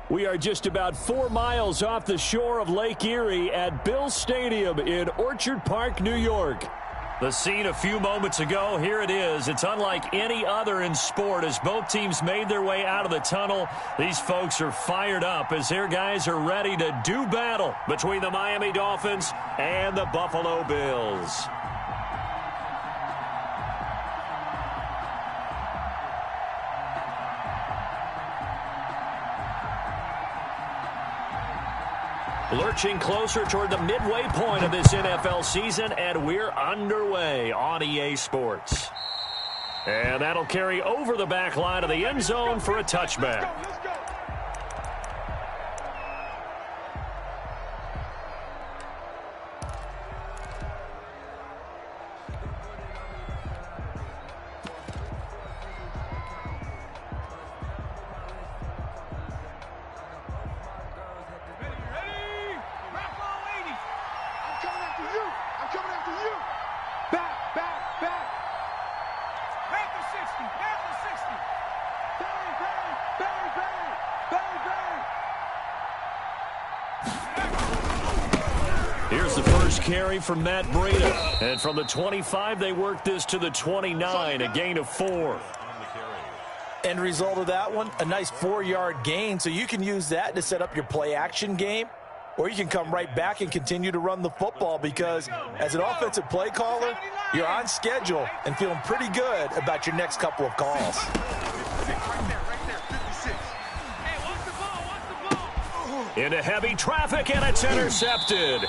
We are just about 4 miles off the shore of Lake Erie at Bill Stadium in Orchard Park, New York. The scene a few moments ago, here it is. It's unlike any other in sport as both teams made their way out of the tunnel. These folks are fired up as their guys are ready to do battle between the Miami Dolphins and the Buffalo Bills. Lurching closer toward the midway point of this NFL season, and we're underway on EA Sports. And that'll carry over the back line of the end zone for a touchback. Here's the first carry from Matt Breida. And from the 25, they work this to the 29, a gain of 4. End result of that one, a nice 4-yard gain. So you can use that to set up your play-action game, or you can come right back and continue to run the football because as an offensive play caller, you're on schedule and feeling pretty good about your next couple of calls. Into heavy traffic, and it's intercepted.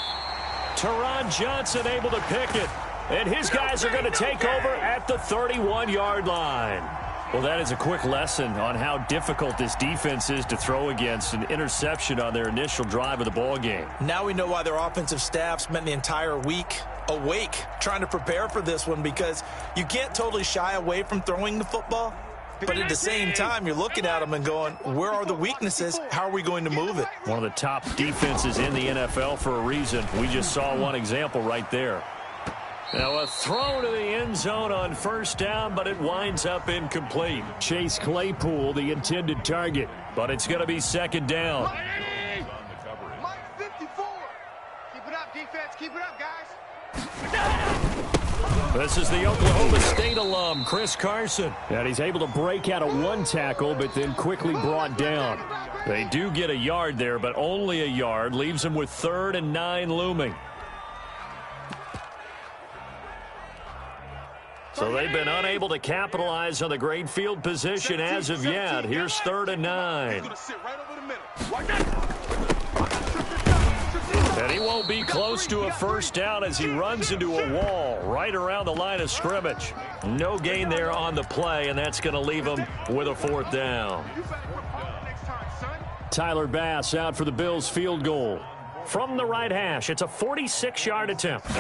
Teron Johnson able to pick it, and his guys are going to take over at the 31-yard line. Well, that is a quick lesson on how difficult this defense is to throw against. An interception on their initial drive of the ball game. Now we know why their offensive staff spent the entire week awake trying to prepare for this one, because you can't totally shy away from throwing the football. But at the same time, you're looking at them and going, where are the weaknesses? How are we going to move it? One of the top defenses in the NFL for a reason. We just saw one example right there. Now a throw to the end zone on first down, but it winds up incomplete. Chase Claypool, the intended target, but it's going to be second down. Mike 54. Keep it up, defense. Keep it up, guys. This is the Oklahoma State alum, Chris Carson. And he's able to break out of one tackle, but then quickly brought down. They do get a yard there, but only a yard. Leaves them with 3rd and 9 looming. So they've been unable to capitalize on the great field position as of yet. Here's 3rd and 9. And he won't be close to a first down as he runs into a wall right around the line of scrimmage. No gain there on the play, and that's going to leave him with a 4th down. Tyler Bass out for the Bills field goal. From the right hash, it's a 46-yard attempt.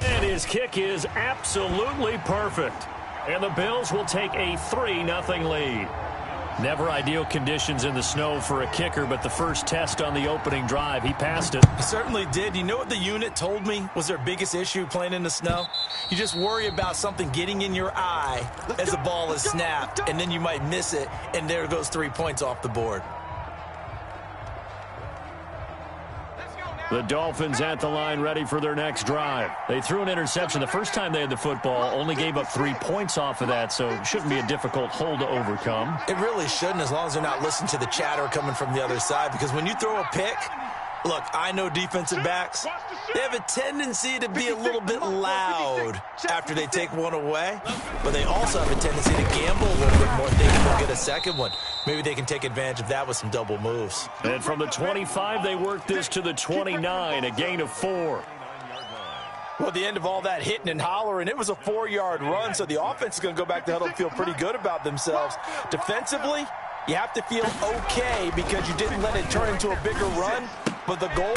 And his kick is absolutely perfect. And the Bills will take a 3-0 lead. Never ideal conditions in the snow for a kicker, but the first test on the opening drive, he passed it. He certainly did. You know what the unit told me was their biggest issue playing in the snow? You just worry about something getting in your eye as the ball is snapped, and then you might miss it, and there goes 3 points off the board. The Dolphins at the line ready for their next drive. They threw an interception the first time they had the football, only gave up 3 points off of that, so it shouldn't be a difficult hole to overcome. It really shouldn't, as long as they're not listening to the chatter coming from the other side, because when you throw a pick, look, I know defensive backs, they have a tendency to be a little bit loud after they take one away, but they also have a tendency to gamble a little bit more thinking they'll get a second one. Maybe they can take advantage of that with some double moves. And from the 25, they work this to the 29, a gain of 4. Well, at the end of all that hitting and hollering, it was a 4-yard run, so the offense is going to go back to huddle and feel pretty good about themselves. Defensively, you have to feel okay because you didn't let it turn into a bigger run, but the goal,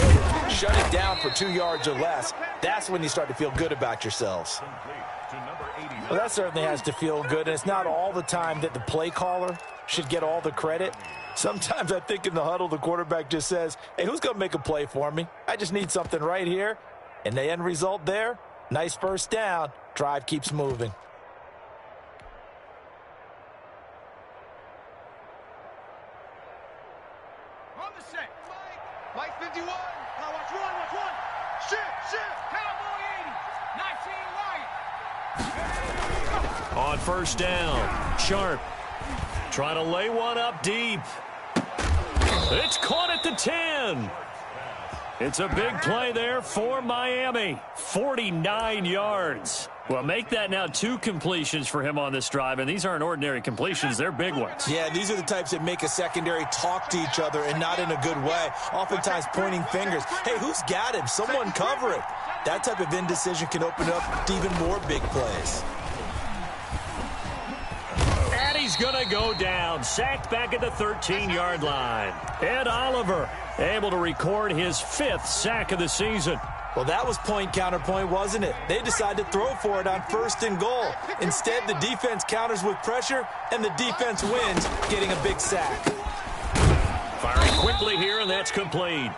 shut it down for 2 yards or less. That's when you start to feel good about yourselves. Well, that certainly has to feel good, and it's not all the time that the play caller should get all the credit. Sometimes I think in the huddle, the quarterback just says, hey, who's going to make a play for me? I just need something right here. And the end result there, nice first down. Drive keeps moving. On first down, Sharp trying to lay one up deep. It's caught at the 10. It's a big play there for Miami. 49 yards. Well, make that now 2 completions for him on this drive, and these aren't ordinary completions. They're big ones. Yeah, these are the types that make a secondary talk to each other and not in a good way. Oftentimes pointing fingers. Hey, who's got him? Someone cover it. That type of indecision can open up to even more big plays. And he's going to go down. Sacked back at the 13-yard line. Ed Oliver able to record his 5th sack of the season. Well, that was point counterpoint, wasn't it? They decided to throw for it on 1st and goal. Instead, the defense counters with pressure, and the defense wins, getting a big sack. Firing quickly here, and that's complete.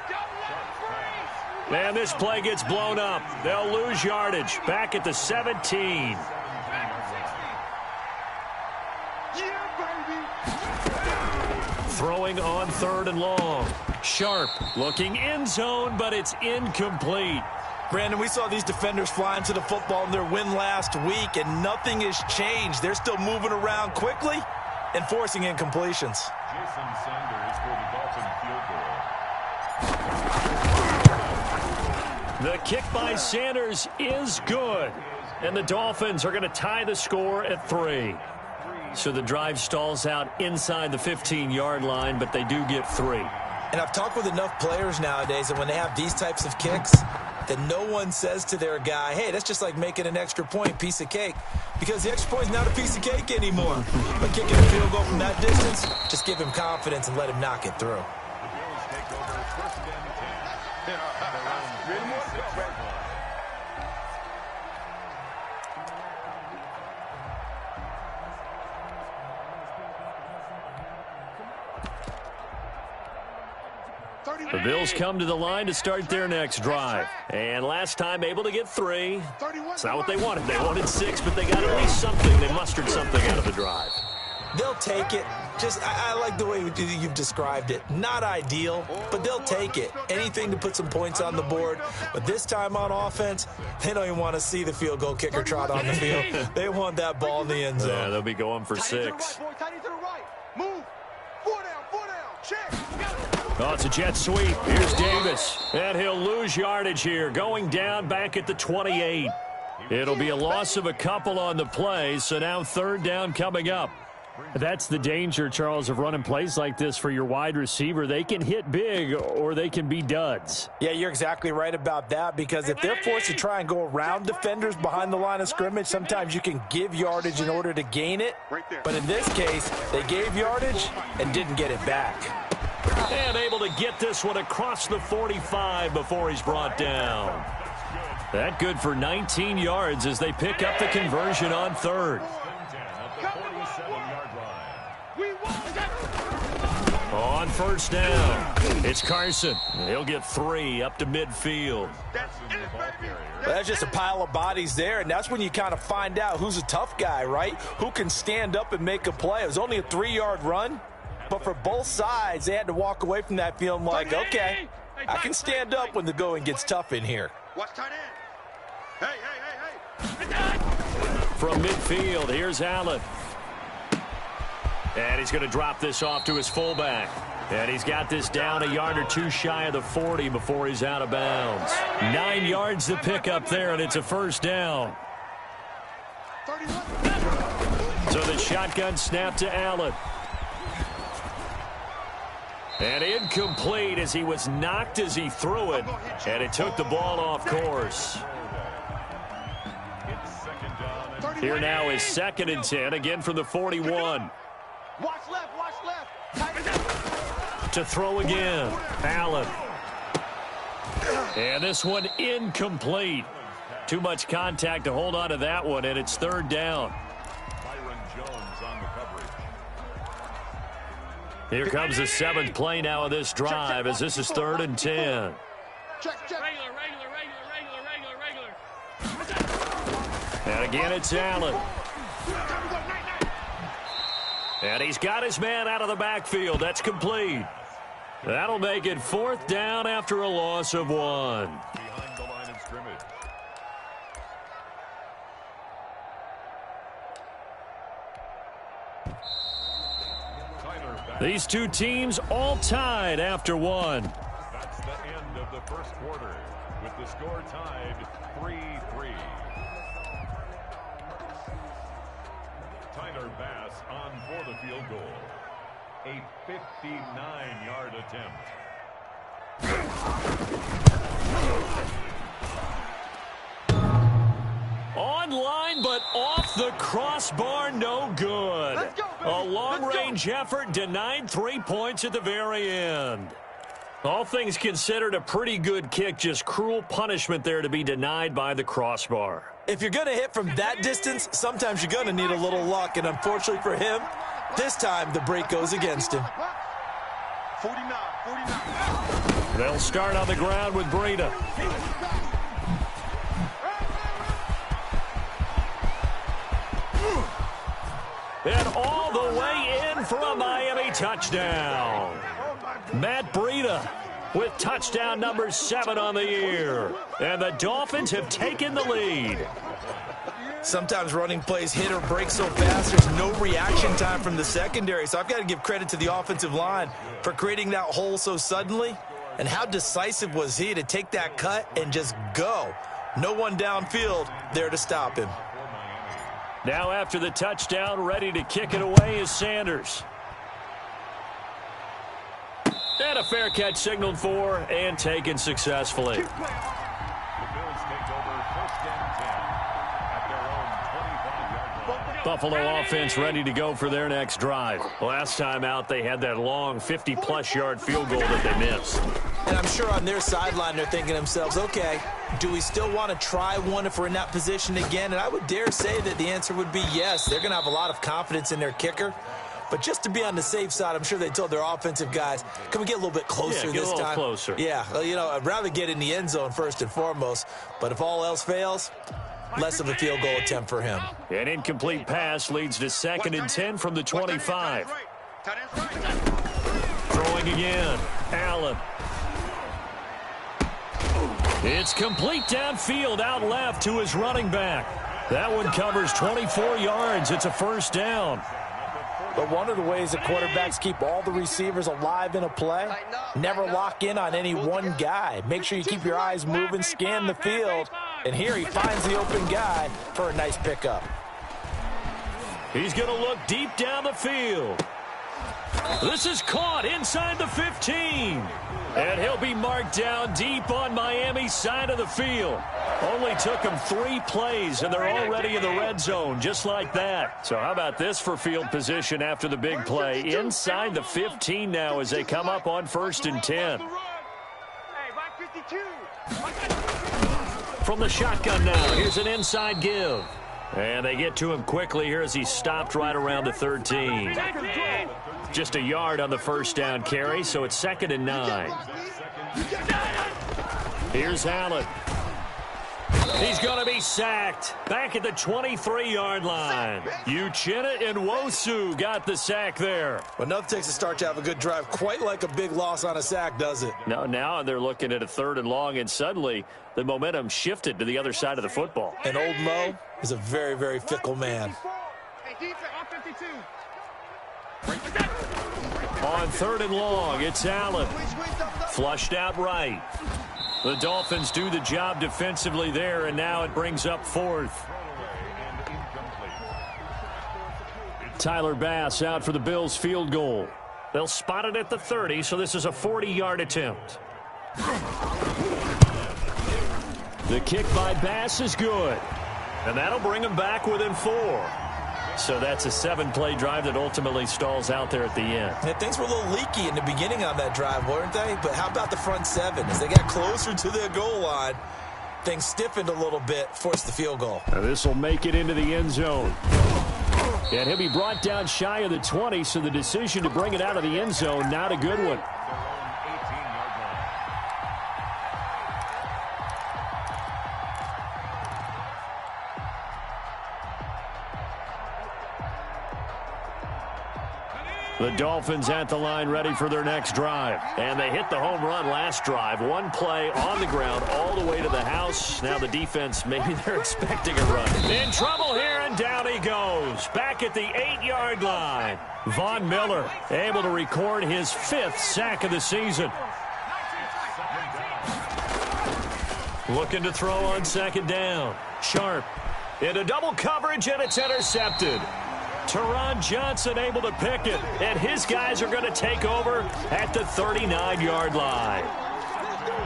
And this play gets blown up. They'll lose yardage. Back at the 17. Throwing on 3rd and long. Sharp looking end zone, but it's incomplete. Brandon, we saw these defenders flying to the football in their win last week, and nothing has changed. They're still moving around quickly and forcing incompletions. Jason Sanders for the Dolphin field goal. The kick by Sanders is good, and the Dolphins are going to tie the score at 3. So the drive stalls out inside the 15-yard line, but they do get 3. And I've talked with enough players nowadays that when they have these types of kicks, that no one says to their guy, hey, that's just like making an extra point, piece of cake. Because the extra point is not a piece of cake anymore. But kicking a field goal from that distance, just give him confidence and let him knock it through. The Bills come to the line to start their next drive. And last time able to get 3. It's not what they wanted. They wanted 6, but they got at least something. They mustered something out of the drive. They'll take it. I like the way you've described it. Not ideal, but they'll take it. Anything to put some points on the board. But this time on offense, they don't even want to see the field goal kicker trot on the field. They want that ball in the end zone. Yeah, they'll be going for 6. Move. 4 down, check. Oh, it's a jet sweep. Here's Davis. And he'll lose yardage here. Going down back at the 28. It'll be a loss of a couple on the play, so now 3rd down coming up. That's the danger, Charles, of running plays like this for your wide receiver. They can hit big or they can be duds. Yeah, you're exactly right about that, because if they're forced to try and go around defenders behind the line of scrimmage, sometimes you can give yardage in order to gain it. But in this case, they gave yardage and didn't get it back. And able to get this one across the 45 before he's brought down. That good for 19 yards as they pick up the conversion on 3rd. On 1st down, it's Carson. He'll get 3 up to midfield. That's just a pile of bodies there, and that's when you kind of find out who's a tough guy, right? Who can stand up and make a play. It was only a 3-yard run, but for both sides, they had to walk away from that feeling like, okay, I can stand up when the going gets tough in here. Watch tight end. Hey. From midfield, here's Allen. And he's going to drop this off to his fullback. And he's got this down a yard or 2 shy of the 40 before he's out of bounds. 9 yards to pick up there, and it's a 1st down. So the shotgun snap to Allen. And incomplete as he was knocked as he threw it. And it took the ball off course. Here now is 2nd and 10, again from the 41. Watch left. To throw again, Allen. And this one incomplete. Too much contact to hold on to that one, and it's 3rd down. Here comes the 7th play now of this drive as this is 3rd and 10. Check. And again, it's Allen. And he's got his man out of the backfield. That's complete. That'll make it 4th down after a loss of 1. Behind the line of scrimmage. These two teams all tied after one. That's the end of the first quarter, with the score tied 3-3. Tyler Bass on for the field goal. A 59-yard attempt. Online, but off the crossbar, no good. A long-range effort denied 3 points at the very end. All things considered, a pretty good kick, just cruel punishment there to be denied by the crossbar. If you're going to hit from that distance, sometimes you're going to need a little luck, and unfortunately for him, this time the break goes against him. 49. They'll start on the ground with Breida. And all the way in for a Miami touchdown. Matt Breida with touchdown number 7 on the year. And the Dolphins have taken the lead. Sometimes running plays hit or break so fast, there's no reaction time from the secondary. So I've got to give credit to the offensive line for creating that hole so suddenly. And how decisive was he to take that cut and just go? No one downfield there to stop him. Now after the touchdown, ready to kick it away is Sanders. And a fair catch signaled for and taken successfully. The Bills take over 1st and 10 at their own 25-yard line. Buffalo offense ready to go for their next drive. Last time out, they had that long 50-plus yard field goal that they missed. And I'm sure on their sideline they're thinking to themselves, okay, do we still want to try one if we're in that position again? And I would dare say that the answer would be yes. They're going to have a lot of confidence in their kicker. But just to be on the safe side, I'm sure they told their offensive guys, can we get a little bit closer this time? Closer. Yeah, well, you know, I'd rather get in the end zone first and foremost. But if all else fails, less of a field goal attempt for him. An incomplete pass leads to 2nd and 10 from the 25. Throwing again. Allen. It's complete downfield, out left to his running back. That one covers 24 yards. It's a 1st down. But one of the ways that quarterbacks keep all the receivers alive in a play, never lock in on any one guy. Make sure you keep your eyes moving, scan the field, and here he finds the open guy for a nice pickup. He's going to look deep down the field. This is caught inside the 15. And he'll be marked down deep on Miami's side of the field. Only took him 3 plays, and they're already in the red zone, just like that. So how about this for field position after the big play? Inside the 15 now as they come up on 1st and 10. From the shotgun now, here's an inside give. And they get to him quickly here as he stopped right around the 13. Just a yard on the 1st down carry, so it's 2nd and 9. Here's Allen. He's going to be sacked. Back at the 23-yard line. Uchenna and Nwosu got the sack there. Well, nothing takes a start to have a good drive quite like a big loss on a sack, does it? No, now they're looking at a 3rd and long, and suddenly the momentum shifted to the other side of the football. And old Mo is a very, very fickle man. On 3rd and long, it's Allen. Flushed out right. The Dolphins do the job defensively there, and now it brings up 4th. Tyler Bass out for the Bills field goal. They'll spot it at the 30, so this is a 40-yard attempt. The kick by Bass is good, and that'll bring them back within 4. So that's a 7-play drive that ultimately stalls out there at the end. Yeah, things were a little leaky in the beginning on that drive, weren't they? But how about the front 7? As they got closer to their goal line, things stiffened a little bit, forced the field goal. Now this will make it into the end zone. And he'll be brought down shy of the 20, so the decision to bring it out of the end zone, not a good one. The Dolphins at the line ready for their next drive. And they hit the home run last drive. One play on the ground all the way to the house. Now the defense, maybe they're expecting a run. In trouble here, and down he goes. Back at the 8-yard line. Von Miller able to record his 5th sack of the season. Looking to throw on second down. Sharp into double coverage, and it's intercepted. Teron Johnson able to pick it, and his guys are going to take over at the 39-yard line.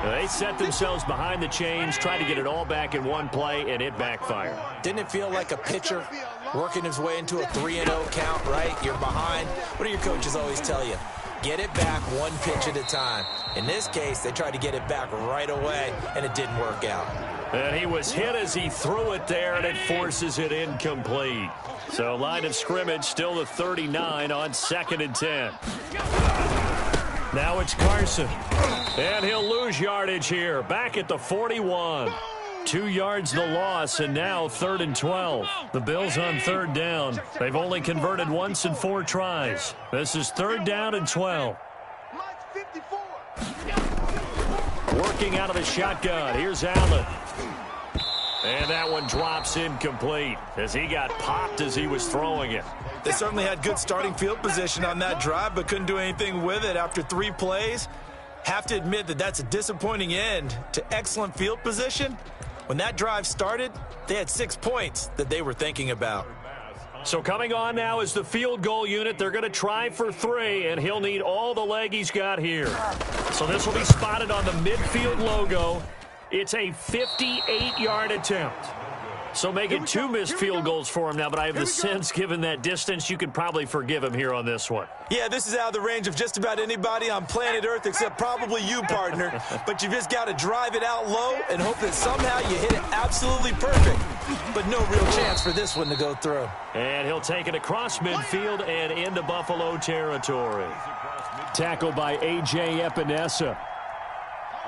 They set themselves behind the chains, try to get it all back in one play, and it backfired. Didn't it feel like a pitcher working his way into a 3-0 count, right? You're behind. What do your coaches always tell you? Get it back one pitch at a time. In this case, they tried to get it back right away, and it didn't work out. And he was hit as he threw it there, and it forces it incomplete. So line of scrimmage still the 39 on 2nd and 10. Now it's Carson. And he'll lose yardage here. Back at the 41. 2 yards the loss, and now 3rd and 12. The Bills on 3rd down. They've only converted once in 4 tries. This is 3rd down and 12. Working out of the shotgun. Here's Allen. And that one drops incomplete as he got popped as he was throwing it. They certainly had good starting field position on that drive, but couldn't do anything with it after 3 plays. Have to admit that that's a disappointing end to excellent field position. When that drive started, they had 6 points that they were thinking about. So coming on now is the field goal unit. They're going to try for 3, and he'll need all the leg he's got here. So this will be spotted on the midfield logo. It's a 58-yard attempt. So making 2 missed field goals for him now, but I have the sense, given that distance, you could probably forgive him here on this one. Yeah, this is out of the range of just about anybody on planet Earth except probably you, partner. But you just got to drive it out low and hope that somehow you hit it absolutely perfect. But no real chance for this one to go through. And he'll take it across midfield and into Buffalo territory. Tackled by A.J. Epinesa.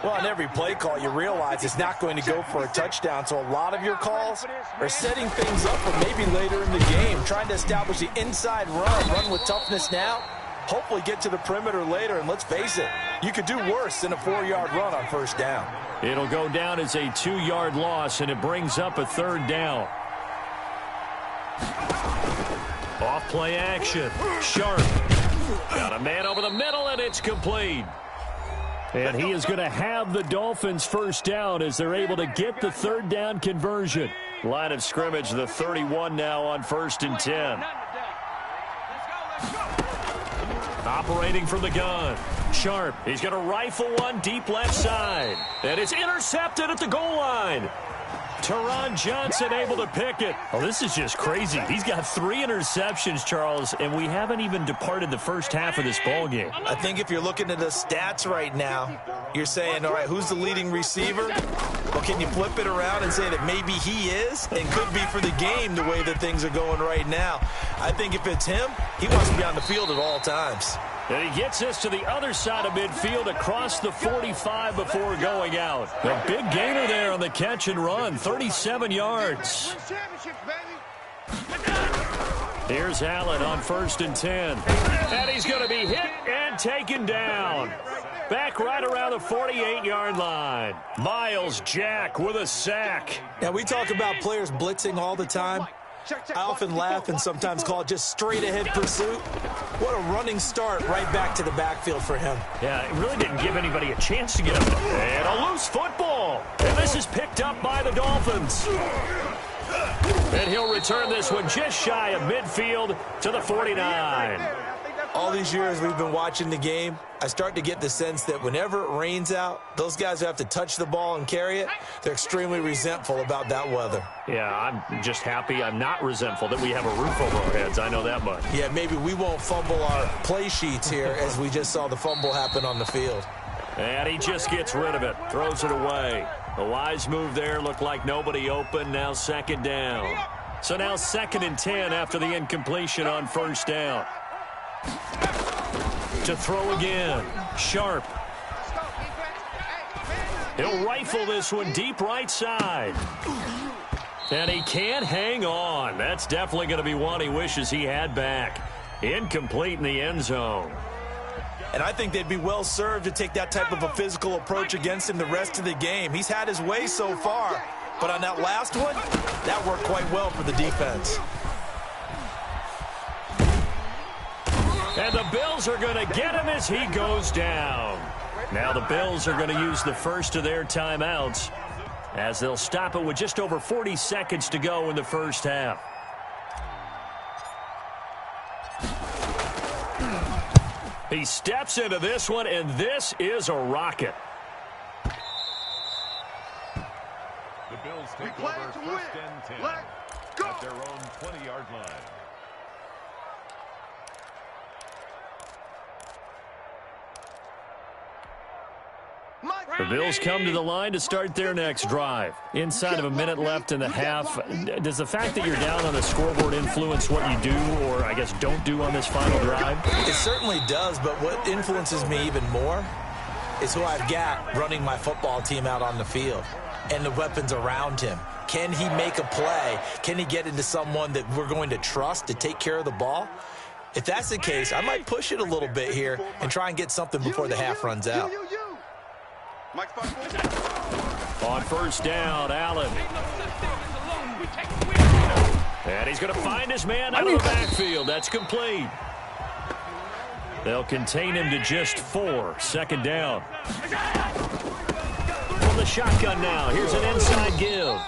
Well, on every play call, you realize it's not going to go for a touchdown. So a lot of your calls are setting things up for maybe later in the game, trying to establish the inside run with toughness now, hopefully get to the perimeter later. And let's face it, you could do worse than a 4-yard run on 1st down. It'll go down as a 2-yard loss, and it brings up a 3rd down. Off play action. Sharp. Got a man over the middle, and it's complete. And he is going to have the Dolphins 1st down as they're able to get the 3rd down conversion. Line of scrimmage, the 31 now on 1st and 10. Operating from the gun. Sharp. He's going to rifle one deep left side. And it's intercepted at the goal line. Teron Johnson able to pick it. Oh, this is just crazy. He's got 3 interceptions, Charles, and we haven't even departed the first half of this ball game. I think if you're looking at the stats right now, you're saying, all right, who's the leading receiver? Well, can you flip it around and say that maybe he is and could be for the game the way that things are going right now? I think if it's him, he wants to be on the field at all times. And he gets us to the other side of midfield across the 45 before going out. A big gainer there on the catch and run, 37 yards. Here's Allen on 1st and 10. And he's going to be hit and taken down. Back right around the 48-yard line. Miles Jack with a sack. Now, we talk about players blitzing all the time. I often laugh and sometimes call it just straight-ahead pursuit. What a running start right back to the backfield for him. Yeah, it really didn't give anybody a chance to get up there. And a loose football. And this is picked up by the Dolphins. And he'll return this one just shy of midfield to the 49. All these years we've been watching the game, I start to get the sense that whenever it rains out, those guys who have to touch the ball and carry it, they're extremely resentful about that weather. Yeah, I'm just happy I'm not resentful that we have a roof over our heads. I know that much. Yeah, maybe we won't fumble our play sheets here as we just saw the fumble happen on the field. And he just gets rid of it, throws it away. A wise move there, looked like nobody open, now 2nd down. So now 2nd and 10 after the incompletion on 1st down. To throw again. Sharp. He'll rifle this one deep right side. And he can't hang on. That's definitely going to be one he wishes he had back. Incomplete in the end zone. And I think they'd be well served to take that type of a physical approach against him the rest of the game. He's had his way so far, but on that last one, that worked quite well for the defense. And the Bills are going to get him as he goes down. Now the Bills are going to use the first of their timeouts as they'll stop it with just over 40 seconds to go in the first half. He steps into this one, and this is a rocket. The Bills take over first and 10 at their own 20-yard line. The Bills come to the line to start their next drive. Inside of a minute left in the half, does the fact that you're down on the scoreboard influence what you do or, I guess, don't do on this final drive? It certainly does, but what influences me even more is who I've got running my football team out on the field and the weapons around him. Can he make a play? Can he get into someone that we're going to trust to take care of the ball? If that's the case, I might push it a little bit here and try and get something before the half runs out. On first down, Allen. And he's going to find his man out of the backfield. That's complete. They'll contain him to just 4. Second down. From the shotgun now. Here's an inside give.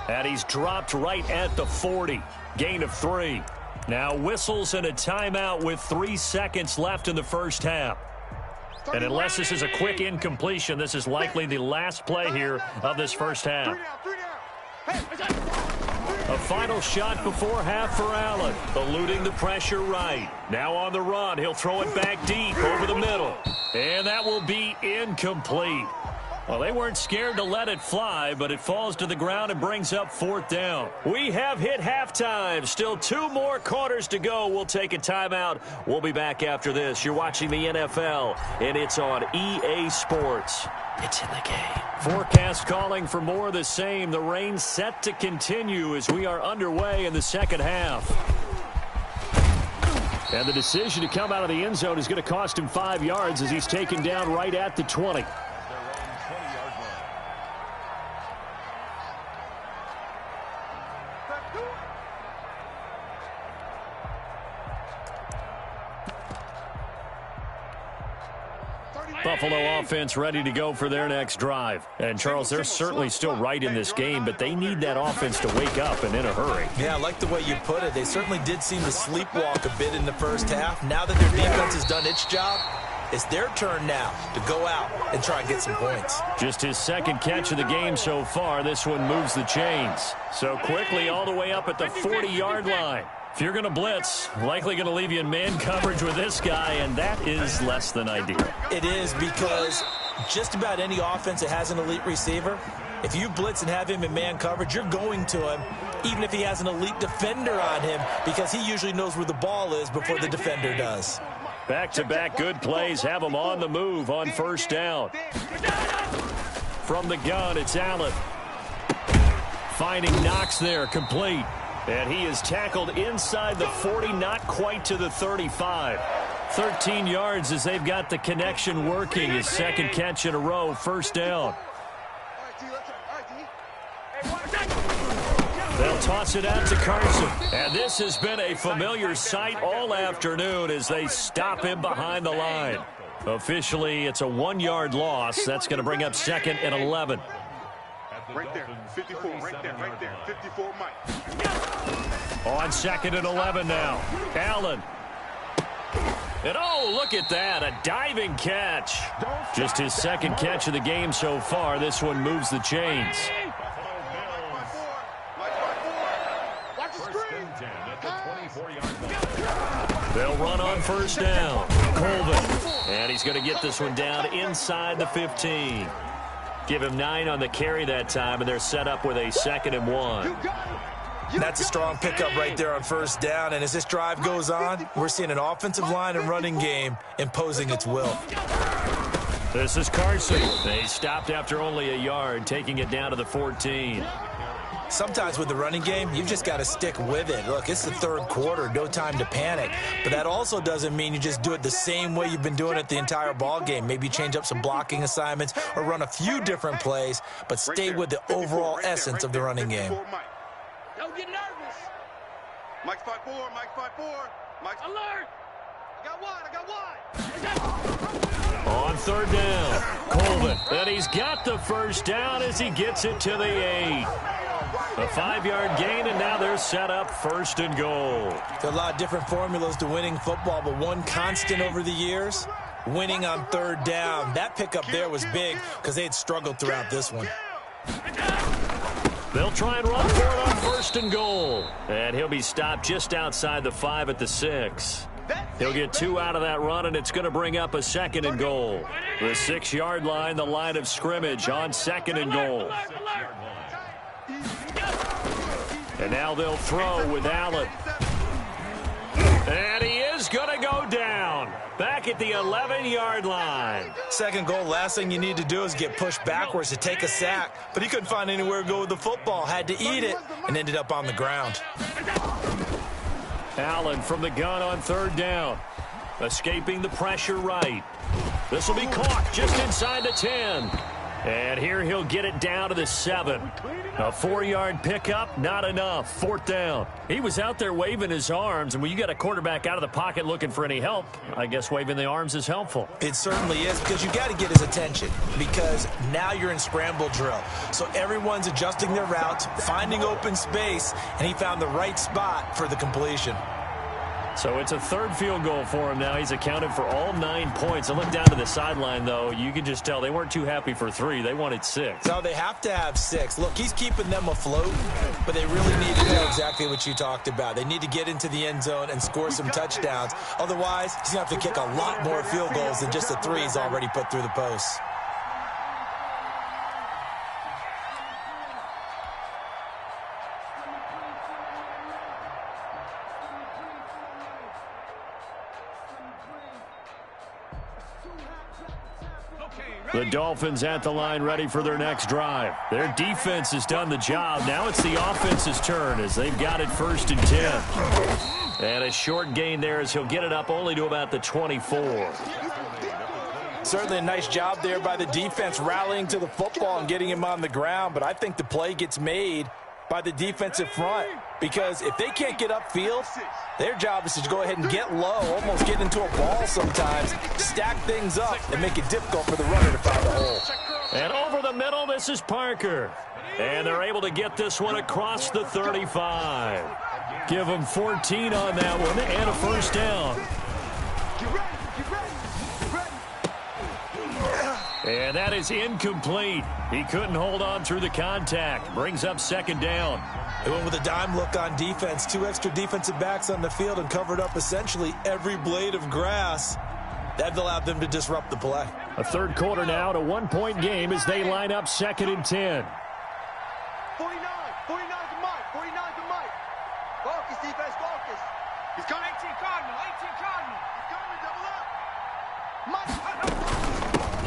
And he's dropped right at the 40. Gain of 3. Now whistles and a timeout with 3 seconds left in the first half. And unless this is a quick incompletion, this is likely the last play here of this first half. A final shot before half for Allen, eluding the pressure right. Now on the run, he'll throw it back deep over the middle. And that will be incomplete. Well, they weren't scared to let it fly, but it falls to the ground and brings up 4th down. We have hit halftime. Still 2 more quarters to go. We'll take a timeout. We'll be back after this. You're watching the NFL, and it's on EA Sports. It's in the game. Forecast calling for more of the same. The rain set to continue as we are underway in the second half. And the decision to come out of the end zone is going to cost him 5 yards as he's taken down right at the 20. Buffalo offense ready to go for their next drive. And, Charles, they're certainly still right in this game, but they need that offense to wake up and in a hurry. Yeah, I like the way you put it. They certainly did seem to sleepwalk a bit in the first half. Now that their defense has done its job, it's their turn now to go out and try and get some points. Just his second catch of the game so far. This one moves the chains. So quickly all the way up at the 40-yard line. If you're going to blitz, likely going to leave you in man coverage with this guy, and that is less than ideal. It is, because just about any offense that has an elite receiver, if you blitz and have him in man coverage, you're going to him, even if he has an elite defender on him, because he usually knows where the ball is before the defender does. Back-to-back good plays have him on the move on first down. From the gun, it's Allen. Finding Knox there, complete. And he is tackled inside the 40, not quite to the 35. 13 yards as they've got the connection working. His second catch in a row, first down. They'll toss it out to Carson. And this has been a familiar sight all afternoon as they stop him behind the line. Officially, it's a 1-yard loss. That's going to bring up 2nd and 11. Right there, 54, right there, 54, Mike. On 2nd and 11 now. Allen. And oh, look at that, a diving catch. Just his second catch of the game so far. This one moves the chains. They'll run on first down. Colvin. And he's going to get this one down inside the 15. Give him 9 on the carry that time, and they're set up with a 2nd and 1. That's a strong pickup right there on first down, and as this drive goes on, we're seeing an offensive line and running game imposing its will. This is Carson. They stopped after only a yard, taking it down to the 14. Sometimes with the running game, you've just got to stick with it. Look, it's the third quarter, no time to panic. But that also doesn't mean you just do it the same way you've been doing it the entire ball game. Maybe change up some blocking assignments or run a few different plays, but stay with the overall essence of the running game. Don't get nervous. Mike's 5-4, Mike's 5-4. Mike's alert. I got one. On third down, Colvin. And he's got the first down as he gets it to the 8. A 5-yard gain, and now they're set up 1st and goal. There are a lot of different formulas to winning football, but one constant over the years, winning on third down. That pickup there was big because they had struggled throughout this one. They'll try and run for it on 1st and goal. And he'll be stopped just outside the 5 at the 6. He'll get 2 out of that run, and it's going to bring up a 2nd and goal. The 6-yard line, the line of scrimmage on 2nd and goal. And now they'll throw with Allen. And he is going to go down. Back at the 11-yard line. 2nd goal, last thing you need to do is get pushed backwards to take a sack. But he couldn't find anywhere to go with the football. Had to eat it and ended up on the ground. Allen from the gun on 3rd down. Escaping the pressure right. This will be caught just inside the 10. And here he'll get it down to the 7. A 4-yard pickup, not enough. 4th down. He was out there waving his arms, and when you got a quarterback out of the pocket looking for any help, I guess waving the arms is helpful. It certainly is, because you got to get his attention, because now you're in scramble drill. So everyone's adjusting their routes, finding open space, and he found the right spot for the completion. So it's a 3rd field goal for him now. He's accounted for all 9 points. And look down to the sideline, though. You can just tell they weren't too happy for 3. They wanted 6. No, they have to have 6. Look, he's keeping them afloat, but they really need to do exactly what you talked about. They need to get into the end zone and score some touchdowns. Otherwise, he's going to have to kick a lot more field goals than just the 3 he's already put through the posts. The Dolphins at the line ready for their next drive. Their defense has done the job. Now it's the offense's turn as they've got it 1st and 10. And a short gain there as he'll get it up only to about the 24. Certainly a nice job there by the defense rallying to the football and getting him on the ground. But I think the play gets made by the defensive front, because if they can't get upfield, their job is to go ahead and get low, almost get into a ball sometimes, stack things up, and make it difficult for the runner to find a hole. And over the middle, this is Parker. And they're able to get this one across the 35. Give them 14 on that one and a 1st down. And that is incomplete. He couldn't hold on through the contact. Brings up 2nd down. They went with a dime look on defense. 2 extra defensive backs on the field and covered up essentially every blade of grass. That allowed them to disrupt the play. A 3rd quarter now, at a 1-point game as they line up 2nd and 10. 49 to Mike. 49 to Mike. Focus, defense, focus. He's coming. 18 Cardinal. He's coming, double up. Mike.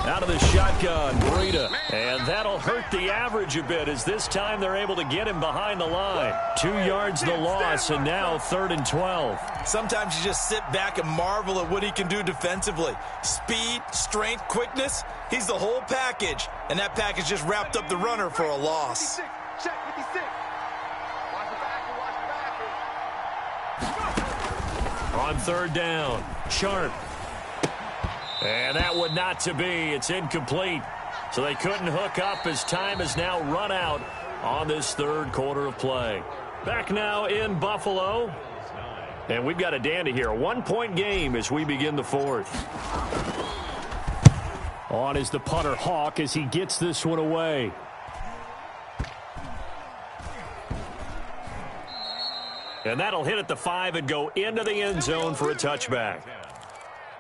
Out of the shotgun, Breida. And that'll hurt the average a bit as this time they're able to get him behind the line. 2 yards the loss, and now 3rd and 12. Sometimes you just sit back and marvel at what he can do defensively. Speed, strength, quickness, he's the whole package. And that package just wrapped up the runner for a loss. Check 56. Watch the backer. On 3rd down, Sharp. And that one not to be. It's incomplete. So they couldn't hook up as time has now run out on this 3rd quarter of play. Back now in Buffalo. And we've got a dandy here. A 1-point game as we begin the 4th. On is the punter Hawk as he gets this one away. And that'll hit at the 5 and go into the end zone for a touchback.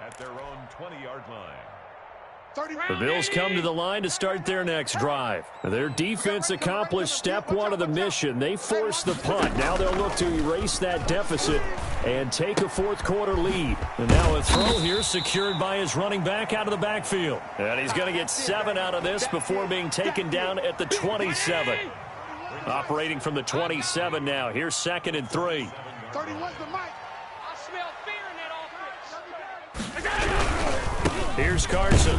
At their own 20-yard line. The Bills come to the line to start their next drive. Their defense accomplished step 1 of the mission. They forced the punt. Now they'll look to erase that deficit and take a 4th quarter lead. And now a throw here secured by his running back out of the backfield. And he's going to get 7 out of this before being taken down at the 27. Operating from the 27 now. Here's 2nd and 3. 31's the mic. I smell fear in that offense. Here's Carson.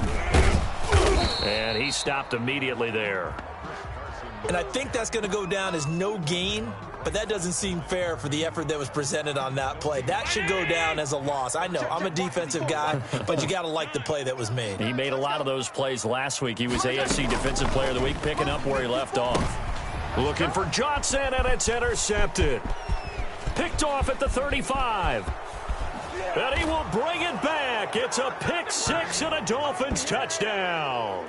And he stopped immediately there. And I think that's going to go down as no gain, but that doesn't seem fair for the effort that was presented on that play. That should go down as a loss. I know, I'm a defensive guy, but you got to like the play that was made. He made a lot of those plays last week. He was AFC Defensive Player of the Week, picking up where he left off. Looking for Johnson, and it's intercepted. Picked off at the 35. And he will bring it back. It's a pick six and a Dolphins touchdown.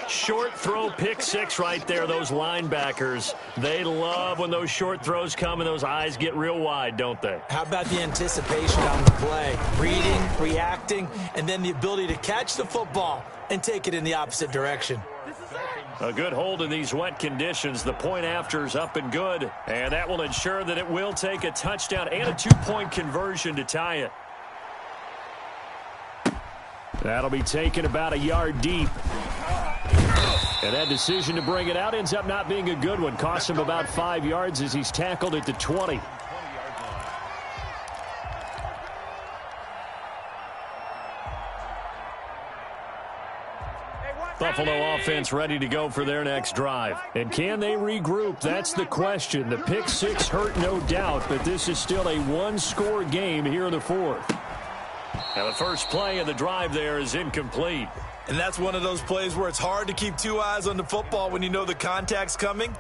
Short throw pick six right there. Those linebackers, they love when those short throws come and those eyes get real wide, don't they? How about the anticipation on the play? Reading, reacting, and then the ability to catch the football and take it in the opposite direction. A good hold in these wet conditions. The point after is up and good. And that will ensure that it will take a touchdown and a two-point conversion to tie it. That'll be taken about a yard deep. And that decision to bring it out ends up not being a good one. Costs him about 5 yards as he's tackled at the 20. Buffalo offense ready to go for their next drive. And can they regroup? That's the question. The pick six hurt, no doubt, but this is still a one-score game here in the fourth. And the first play of the drive there is incomplete. And that's one of those plays where it's hard to keep two eyes on the football when you know the contact's coming,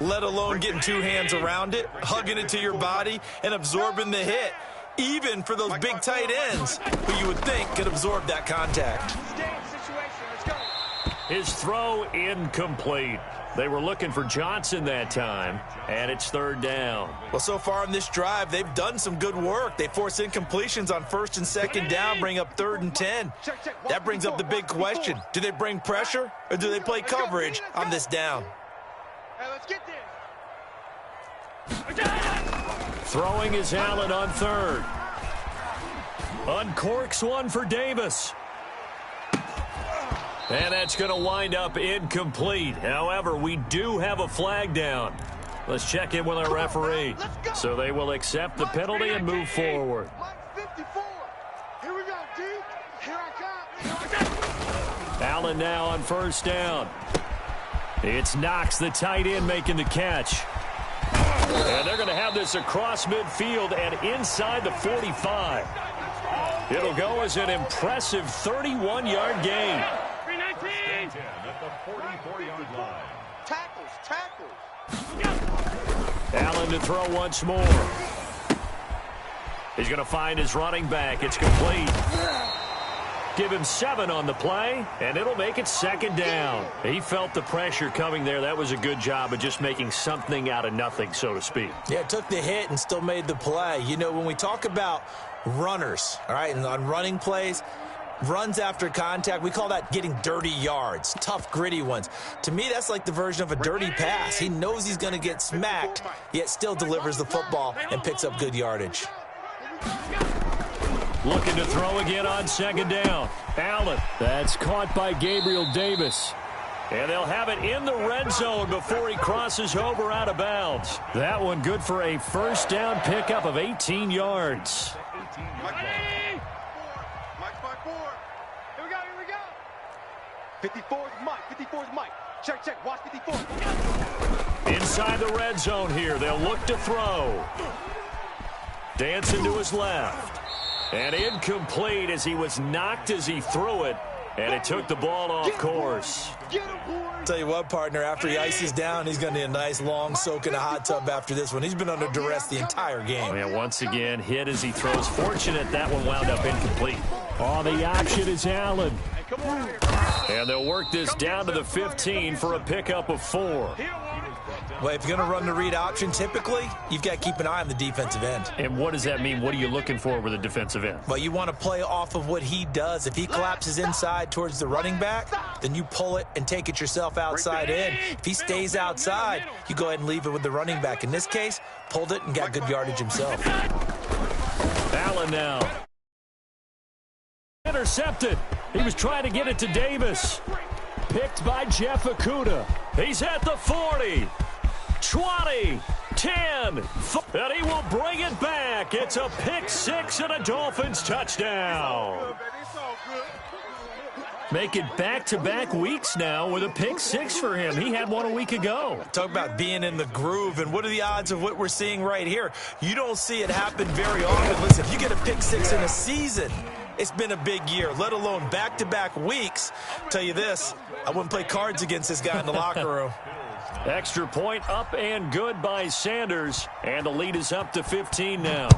let alone getting two hands around it, hugging it to your body, and absorbing the hit, even for those big tight ends who you would think could absorb that contact. His throw incomplete. They were looking for Johnson that time, and it's 3rd down. Well, so far in this drive, they've done some good work. They force incompletions on 1st and 2nd down, bring up 3rd and 10. That brings up the big question. Do they bring pressure, or do they play coverage on this down? Hey, let's get this. Throwing is Allen on 3rd. Uncorks one for Davis. And that's going to wind up incomplete. However, we do have a flag down. Let's check in with our referee. So they will accept the penalty and move forward. 54. Here we go, D. Here I come. Allen now on 1st down. It's Knox, the tight end, making the catch. And they're going to have this across midfield and inside the 45. It'll go as an impressive 31-yard gain. At the 44-yard line. Tackles. Allen to throw once more. He's going to find his running back. It's complete. Give him 7 on the play, and it'll make it 2nd down. He felt the pressure coming there. That was a good job of just making something out of nothing, so to speak. Yeah, it took the hit and still made the play. You know, when we talk about runners, all right, and on running plays, runs after contact, we call that getting dirty yards, tough, gritty ones. To me, that's like the version of a dirty pass. He knows he's going to get smacked, yet still delivers the football and picks up good yardage. Looking to throw again on 2nd down. Allen. That's caught by Gabriel Davis. And they'll have it in the red zone before he crosses over out of bounds. That one good for a 1st down pickup of 18 yards. Here we go. 54's Mike. Check. Watch 54. Inside the red zone here. They'll look to throw. Dancing to his left. And incomplete as he was knocked as he threw it. And it took the ball off course. Tell you what, partner, after he ices down, he's going to need a nice long soak in a hot tub after this one. He's been under duress the entire game. And once again, hit as he throws. Fortunate that one wound up incomplete. On the option is Allen. And they'll work this down to the 15 for a pickup of 4. Well, if you're going to run the read option, typically, you've got to keep an eye on the defensive end. And what does that mean? What are you looking for with a defensive end? Well, you want to play off of what he does. If he collapses inside towards the running back, then you pull it and take it yourself outside in. If he stays outside, you go ahead and leave it with the running back. In this case, pulled it and got good yardage himself. Allen now. Intercepted. He was trying to get it to Davis. Picked by Jeff Okudah. He's at the 40, 20, 10, and he will bring it back. It's a pick six and a Dolphins touchdown. Make it back-to-back weeks now with a pick six for him. He had one a week ago. Talk about being in the groove, and what are the odds of what we're seeing right here? You don't see it happen very often. Listen, if you get a pick six in a season, it's been a big year, let alone back-to-back weeks. Tell you this, I wouldn't play cards against this guy in the locker room. Extra point up and good by Sanders, and the lead is up to 15 now.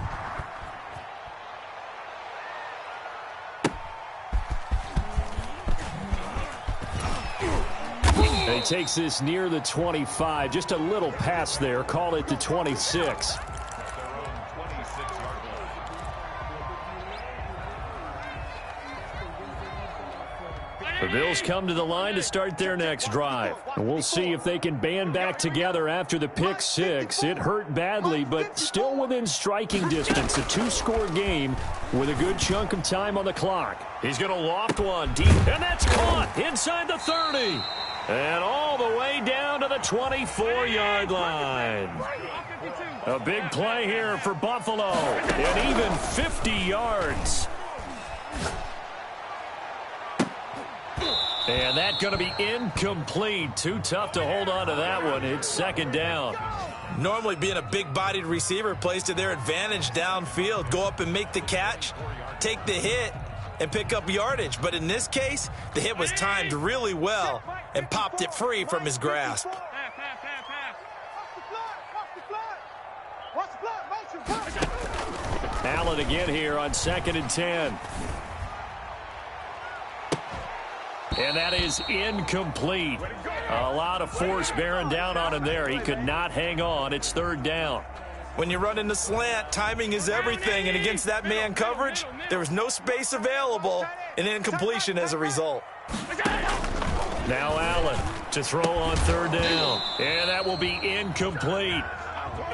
He takes this near the 25, just a little pass there, call it the 26. The Bills come to the line to start their next drive. And we'll see if they can band back together after the pick six. It hurt badly, but still within striking distance. A two-score game with a good chunk of time on the clock. He's going to loft one deep, and that's caught inside the 30. And all the way down to the 24-yard line. A big play here for Buffalo, and even 50 yards. And that's going to be incomplete. Too tough to hold on to that one. It's second down. Normally being a big-bodied receiver plays to their advantage downfield. Go up and make the catch, take the hit, and pick up yardage. But in this case, the hit was timed really well and popped it free from his grasp. Allen again here on 2nd and 10. And that is incomplete. A lot of force bearing down on him there. He could not hang on. It's third down. When you run in the slant, timing is everything. And against that man coverage, there was no space available, and incompletion as a result. Now Allen to throw on third down. And that will be incomplete.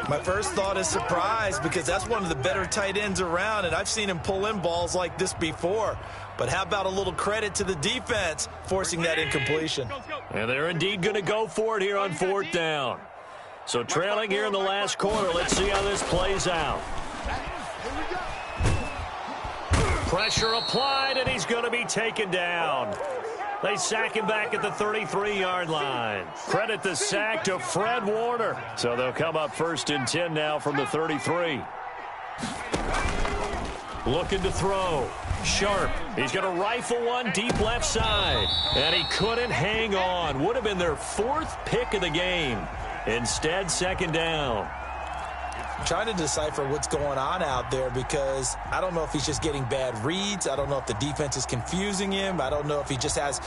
My first thought is surprise, because that's one of the better tight ends around, and I've seen him pull in balls like this before. But how about a little credit to the defense forcing that incompletion? And they're indeed going to go for it here on fourth down. So trailing here in the last quarter, let's see how this plays out. Pressure applied, and he's going to be taken down. They sack him back at the 33-yard line. Credit the sack to Fred Warner. So they'll come up 1st and 10 now from the 33. Looking to throw. Sharp. He's going to rifle one deep left side. And he couldn't hang on. Would have been their 4th pick of the game. Instead, second down. I'm trying to decipher what's going on out there, because I don't know if he's just getting bad reads. I don't know if the defense is confusing him. I don't know if he just has,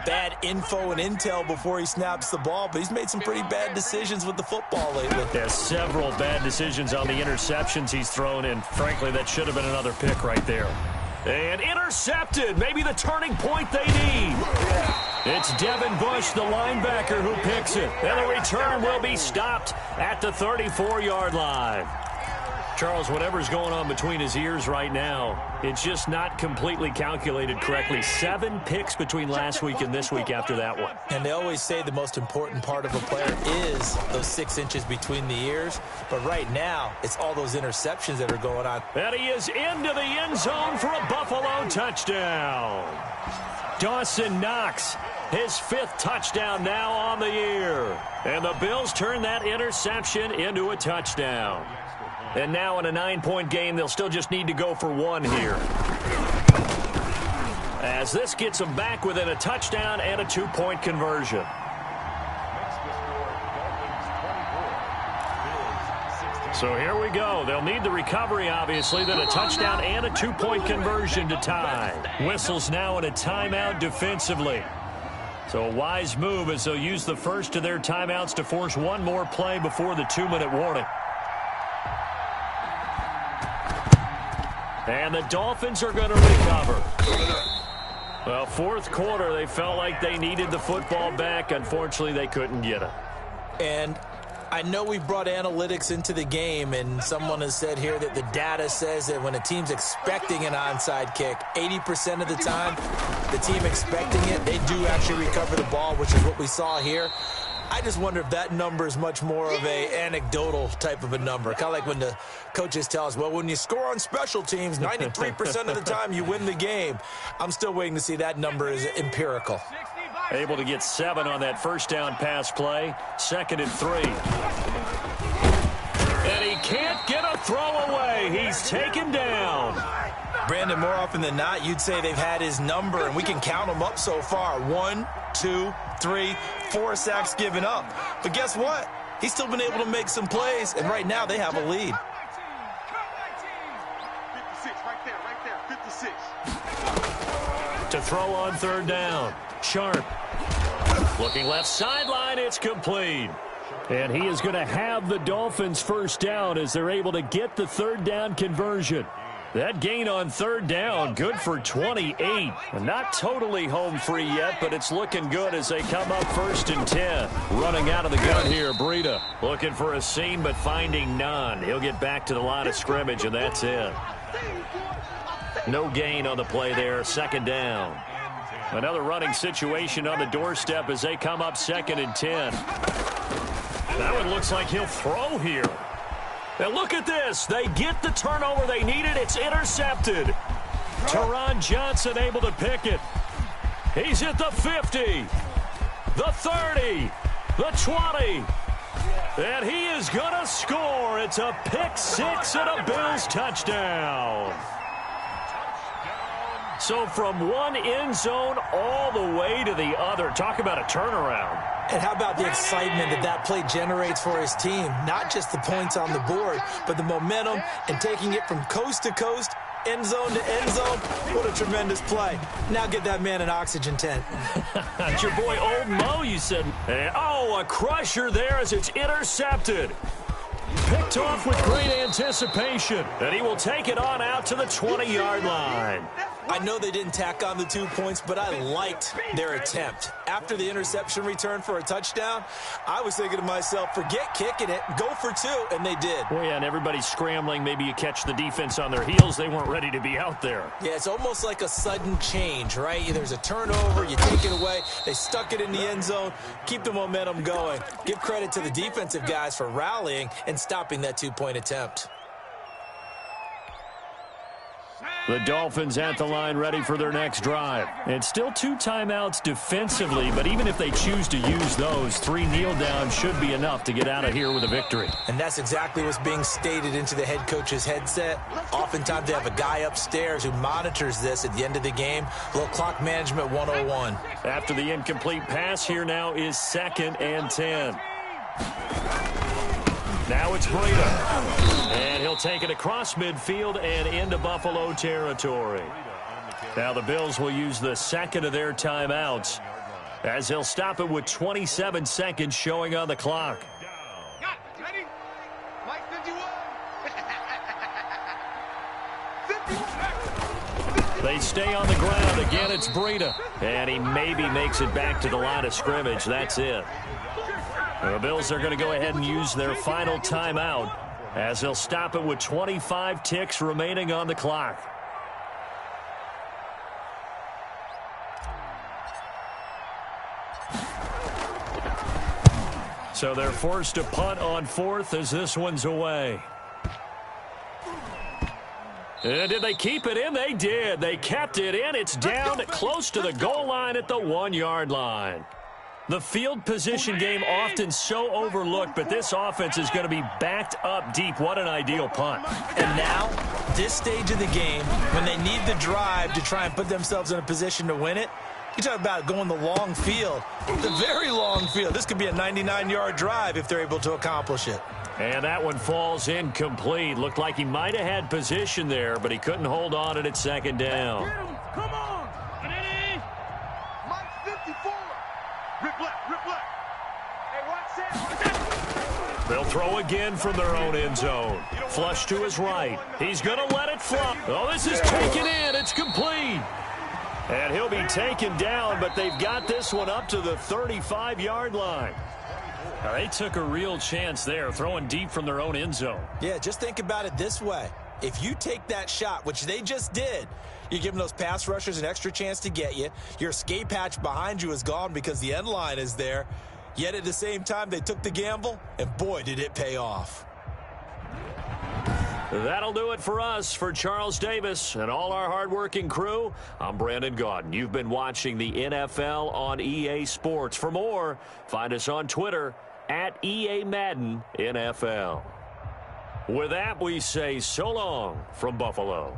bad info and intel before he snaps the ball. But he's made some pretty bad decisions with the football lately. There's several bad decisions on the interceptions he's thrown in. Frankly, that should have been another pick right there. And intercepted. Maybe the turning point they need. It's Devin Bush, the linebacker, who picks it. And the return will be stopped at the 34-yard line. Charles, whatever's going on between his ears right now, it's just not completely calculated correctly. 7 picks between last week and this week after that one. And they always say the most important part of a player is those 6 inches between the ears. But right now, it's all those interceptions that are going on. And he is into the end zone for a Buffalo touchdown. Dawson Knox, his 5th touchdown now on the year. And the Bills turn that interception into a touchdown. And now in a 9-point game, they'll still just need to go for 1 here. As this gets them back within a touchdown and a 2-point conversion. So here we go. They'll need the recovery, obviously, then a touchdown and a 2-point conversion to tie. Whistles now in a timeout defensively. So a wise move as they'll use the first of their timeouts to force one more play before the 2-minute warning. And the Dolphins are going to recover. Well, 4th quarter, they felt like they needed the football back. Unfortunately, they couldn't get it. And I know we've brought analytics into the game, and someone has said here that the data says that when a team's expecting an onside kick, 80% of the time, the team expecting it, they do actually recover the ball, which is what we saw here. I just wonder if that number is much more of a anecdotal type of a number. Kind of like when the coaches tell us, well, when you score on special teams, 93% of the time you win the game. I'm still waiting to see that number is empirical. Able to get 7 on that first down pass play. 2nd and 3. And he can't get a throw away. He's taken down. Brandon, more often than not, you'd say they've had his number, and we can count them up so far. 1, 2, 3, 4 sacks given up. But guess what? He's still been able to make some plays, and right now they have a lead. 56, right there, 56. To throw on 3rd down. Sharp. Looking left sideline, it's complete. And he is going to have the Dolphins first down as they're able to get the 3rd down conversion. That gain on 3rd down, good for 28. Not totally home free yet, but it's looking good as they come up 1st and 10. Running out of the gun here, Breida. Looking for a seam, but finding none. He'll get back to the line of scrimmage, and that's it. No gain on the play there, 2nd down. Another running situation on the doorstep as they come up 2nd and 10. That one looks like he'll throw here. And look at this. They get the turnover they needed. It's intercepted. Teron Johnson able to pick it. He's at the 50, the 30, the 20. And he is going to score. It's a pick 6 and a Bills touchdown. So from one end zone all the way to the other. Talk about a turnaround. And how about the excitement that that play generates for his team? Not just the points on the board, but the momentum and taking it from coast to coast, end zone to end zone. What a tremendous play. Now get that man an oxygen tent. It's your boy Old Mo, you said. And, oh, a crusher there as it's intercepted. Picked off with great anticipation. And he will take it on out to the 20-yard line. I know they didn't tack on the 2 points, but I liked their attempt. After the interception return for a touchdown, I was thinking to myself, forget kicking it, go for 2, and they did. Well, yeah, and everybody's scrambling. Maybe you catch the defense on their heels. They weren't ready to be out there. Yeah, it's almost like a sudden change, right? There's a turnover, you take it away, they stuck it in the end zone, keep the momentum going. Give credit to the defensive guys for rallying and stopping that 2-point attempt. The Dolphins at the line ready for their next drive. And still 2 timeouts defensively, but even if they choose to use those, 3 kneel downs should be enough to get out of here with a victory. And that's exactly what's being stated into the head coach's headset. Oftentimes they have a guy upstairs who monitors this at the end of the game. Little clock management 101. After the incomplete pass, here now is 2nd and 10. Now it's Breida. And he'll take it across midfield and into Buffalo territory. Now the Bills will use the 2nd of their timeouts as they'll stop it with 27 seconds showing on the clock. Got it. Ready? Mike 51. They stay on the ground. Again, it's Breida. And he maybe makes it back to the line of scrimmage. That's it. The Bills are going to go ahead and use their final timeout as they'll stop it with 25 ticks remaining on the clock. So they're forced to punt on 4th as this one's away. And did they keep it in? They did. They kept it in. It's down close to the goal line at the 1-yard line. The field position game often so overlooked, but this offense is going to be backed up deep. What an ideal punt. And now, this stage of the game, when they need the drive to try and put themselves in a position to win it, you talk about going the long field, the very long field. This could be a 99-yard drive if they're able to accomplish it. And that one falls incomplete. Looked like he might have had position there, but he couldn't hold on it at 2nd down. Come on. Mike 54. Rip left, rip left. Hey, watch that. They'll throw again from their own end zone. Flush to his right. He's going to let it flop. Oh, this is taken in. It's complete. And he'll be taken down, but they've got this one up to the 35-yard line. Now, they took a real chance there, throwing deep from their own end zone. Yeah, just think about it this way. If you take that shot, which they just did, you're giving those pass rushers an extra chance to get you. Your escape hatch behind you is gone because the end line is there. Yet at the same time, they took the gamble, and boy, did it pay off. That'll do it for us. For Charles Davis and all our hardworking crew, I'm Brandon Gaudin. You've been watching the NFL on EA Sports. For more, find us on Twitter at EA Madden NFL. With that, we say so long from Buffalo.